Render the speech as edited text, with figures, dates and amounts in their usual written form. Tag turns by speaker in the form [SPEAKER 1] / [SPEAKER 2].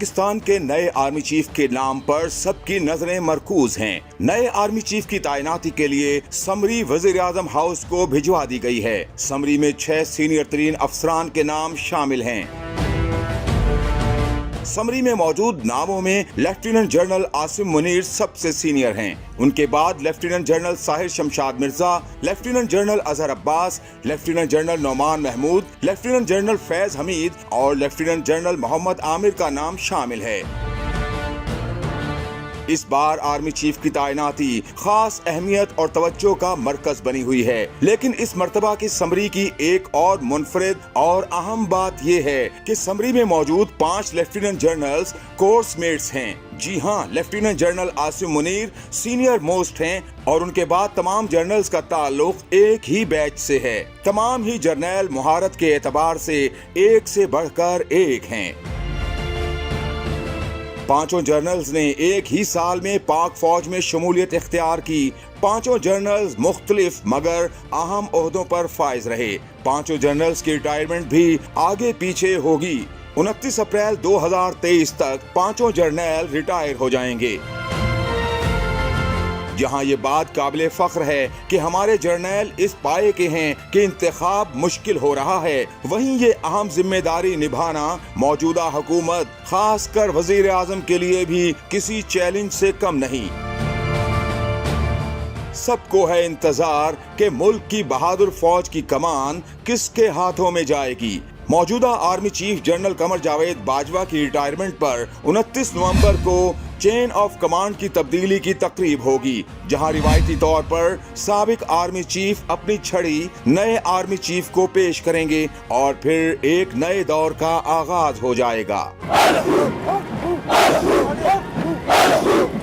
[SPEAKER 1] पाकिस्तान के नए army chief के नाम पर सबकी नजरें मरकूज हैं। नए आर्मी चीफ की तैनाती के लिए समरी वजीर आजम हाउस को भिजवा दी गई है। समरी में 6 सीनियर तरीन अफसरान के नाम शामिल हैं। समरी में मौजूद नामों में लेफ्टिनेंट जनरल आसिम मुनीर सबसे सीनियर हैं। उनके बाद lieutenant general Sahir Shamshad Mirza, lieutenant general Azhar Abbas, lieutenant general Nauman Mehmood, lieutenant general Faiz Hameed और लेफ्टिनेंट जनरल मोहम्मद आमिर का नाम शामिल है। इस बार आर्मी चीफ की तैनाती खास अहमियत और तवज्जो का मरकज बनी हुई है। लेकिन इस मर्तबा की समरी की एक और मुनफरिद और अहम बात यह है कि समरी में मौजूद 5 लेफ्टिनेंट जनरल्स कोर्स मेट्स हैं। जी हाँ, lieutenant general Asim Munir senior most हैं और उनके बाद तमाम जनरल्स का ताल्लुक एक ही बैच से है। तमाम ही जर्नैल मुहारत के एतबार से एक से बढ़कर एक हैं। पांचों जर्नल्स ने एक ही साल में पाक फौज में शमूलियत इख्तियार की। पांचों जर्नल्स मुख्तलिफ मगर अहम ओहदों पर फाइज रहे। पांचों जर्नल्स की रिटायरमेंट भी आगे पीछे होगी। 29 अप्रैल 2023 तक पांचों जर्नल रिटायर हो जाएंगे। जहां ये बात काबिले फख्र है कि हमारे जर्नल इस पाए के हैं कि इंतखाब मुश्किल हो रहा है, वहीं ये अहम जिम्मेदारी निभाना मौजूदा हुकूमत खासकर वजीर आजम के लिए भी किसी चैलेंज से कम नहीं। सबको है इंतजार कि मुल्क की बहादुर फौज की कमान किसके हाथों में जाएगी। मौजूदा army chief general Qamar Javed Bajwa की रिटायरमेंट पर 29 नवंबर को चेन ऑफ कमांड की तब्दीली की तकरीब होगी, जहां रिवायती तौर पर साबिक आर्मी चीफ अपनी छड़ी नए आर्मी चीफ को पेश करेंगे और फिर एक नए दौर का आगाज हो जाएगा।